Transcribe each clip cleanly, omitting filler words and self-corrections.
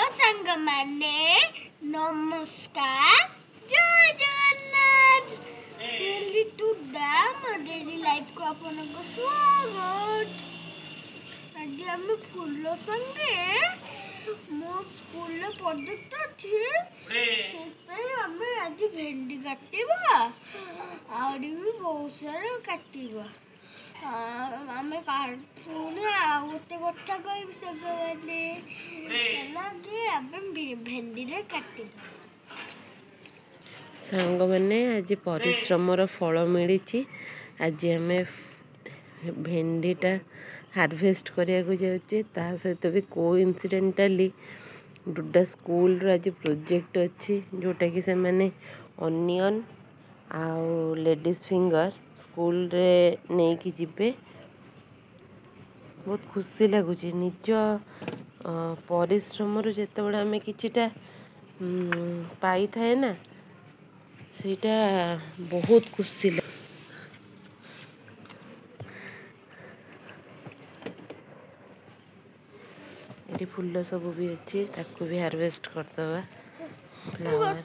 संग मैंने नमस्कार जय Jagannath daily to dam daily life को आपनको स्वागत। आज हम फूल संगे मो स्कूल प्रोजेक्ट अच्छी से हमें आज भेंडी काटिबा और भी बहुत सारा काटिबा आम पुणी गोटे कथा कह भेंडी काट सांग मैंने आज परिश्रमर फल मिली। आज आम भेंडीटा हार्वेस्ट करने जाऊे सहित भी कोइंसिडेंटली डुडा स्कूल आज प्रोजेक्ट अच्छी जोटा कि से माने अनियन आउ लेडीज फिंगर स्कूल रे नहीं कि जीवे। बहुत खुशी लगुच निज परिश्रम जिते बड़े आम किटा पाई थाए ना सीटा बहुत खुशी लगे। ये फूल सब भी अच्छी ताकू भी हार्वेस्ट करदबा फ्लावर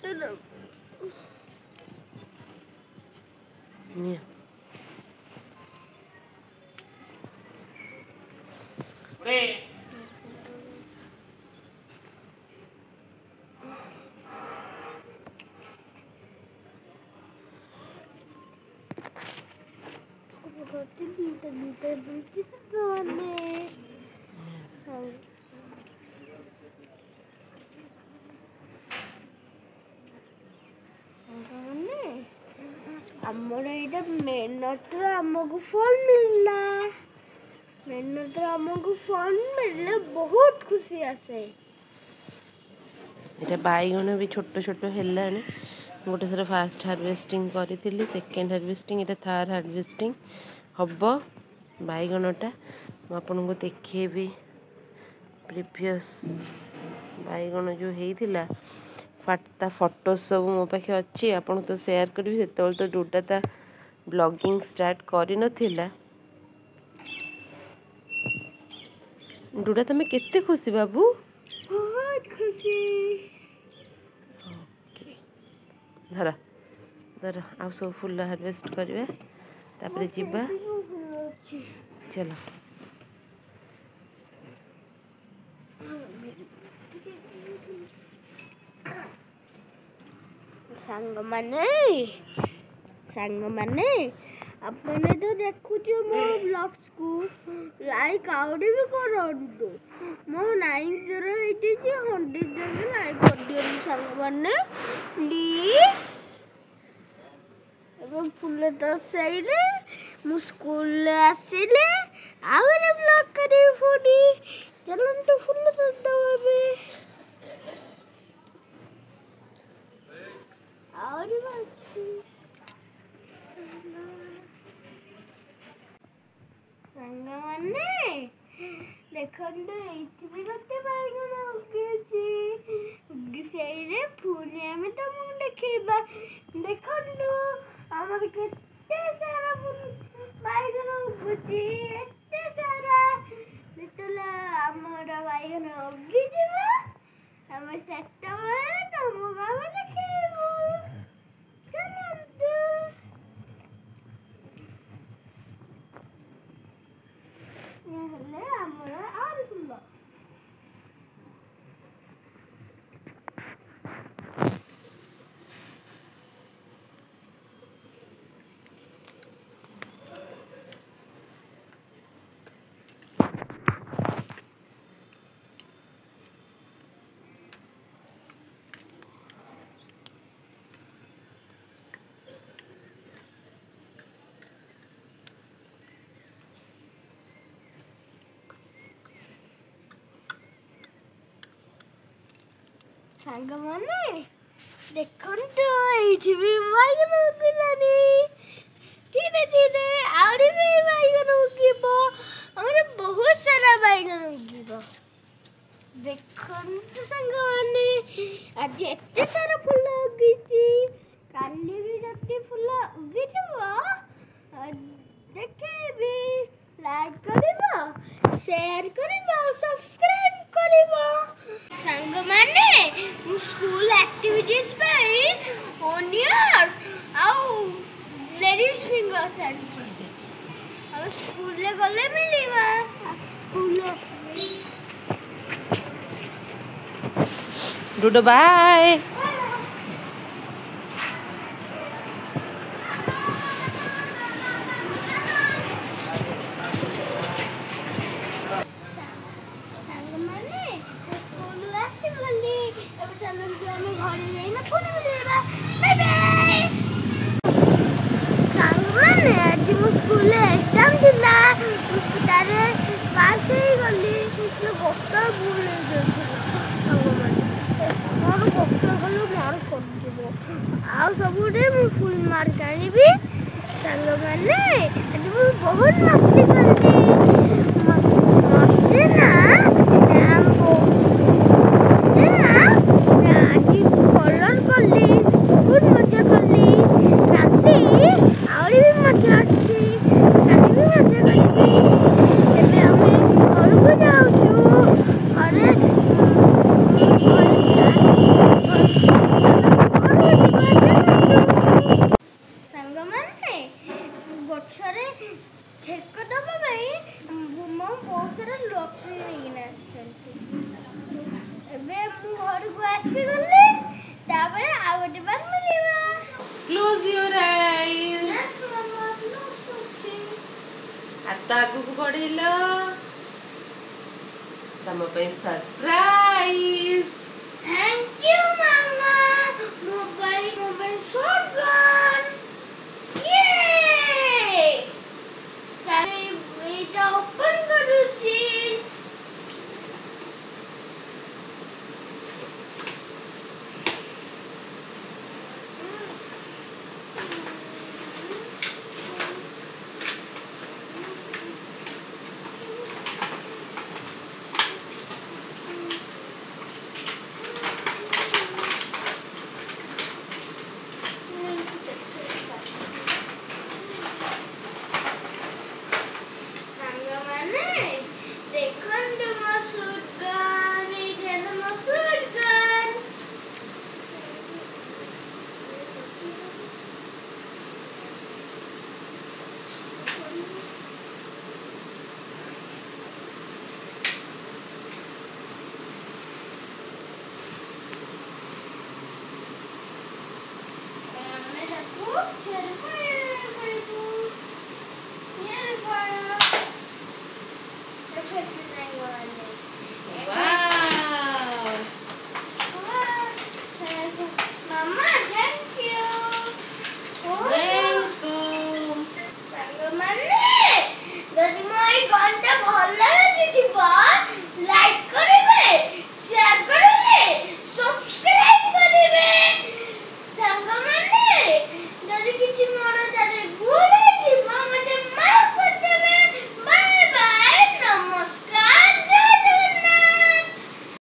आमर ये मेहनत आमको फल मिलला मेहनत आमको फल मिलले बहुत खुशी आसे। ये बैगन भी छोट छोट है गोटे थर फास्ट हार्वेस्टिंग करी सेकेंड हार्वेस्टिंग ये थर्ड हार्वेस्टिंग हम बैगनटा मुझे देखेबी प्रीवियस बैगन जो होता फाटा फोटो सब मो पाखे अच्छी आपन तो शेयर करी से तो डूडा ता ब्लॉगिंग स्टार्ट करी नथिला। डूडा तुम्हें केते खुशी बाबू? बहुत खुशी। ओके धर धर आ सब फुल हार्वेस्ट करबे तापर जीवा चलो। सांग माने अपने तो देखु मो ब्लॉग्स को लाइक आउट भी करंतु मो 908 100 लाइक कर दियो सांग माने प्लीज। एवं फुल तो सैले मु स्कूल आसिले आवर ब्लॉग करे फोडी चलन तो फुल तो दबे और साने देखो ये गोटे बैगन उगी से पुणे आम तुमको देखा देखो आमर केते सारा बैगन उगुची एते सारा जितला आमर बैगन उगी जीवा आम से तुम गाँव देखू सांग माने देखो तो ये भी बैगन उगलानी धीरे धीरे आउरी भी बैगन उगिबो और बहुत सारा बैगन उगिबो। देखो तो सांग माने आज एते सारा फूल उगिची काली भी जति फूल उगिबो देखेबी लाइक करिबो शेयर करिबो सब्सक्राइब करिबो सांग स्कूल एक्टिविटीज पे ओनियर आउ लेडीज फिंगर सेट अब स्कूल ले गले मिलीबा स्कूल डूडो बाय ଆଉ ସବୁଠେ ମୁଁ ଫୁଲ ମାର୍କ ଆଣିବି ସାଙ୍ଗମାନେ ଆଜି ମୁଁ ବହୁତ ମସ୍ତି କରିବି ମତେ ନା ଆଜି କଲର କଲି ବହୁତ ମଜା କଲି ରାତି ଆହୁରି ବି ମଜା ଅଛି କାଲି ବି ମଜା କରିବି ଏବେ ଆମେ ଘରକୁ ଯାଉଛୁ ଘରେ ସାଙ୍ଗମାନେ ଗଛରେ ଠେକ ଦେବା ପାଇଁ ମୋ ବହୁତ ସାରା ଲକ୍ଷ୍ମୀ ନେଇକିନା ଆସିଛନ୍ତି ଏବେ ମୁଁ ଘରକୁ ଆସିଗଲି ତାପରେ ଆଉ ଗୋଟେ ବାର ମିଳିବା close your eyes Yes, Mama, close cooking. ହାତ ଆଗକୁ ବଢେଇଲ ତମ ପାଇଁ surprise Thank you, Mama. Mobile shotgun. Yay! এটা open করুছি Fire. Perfect design one.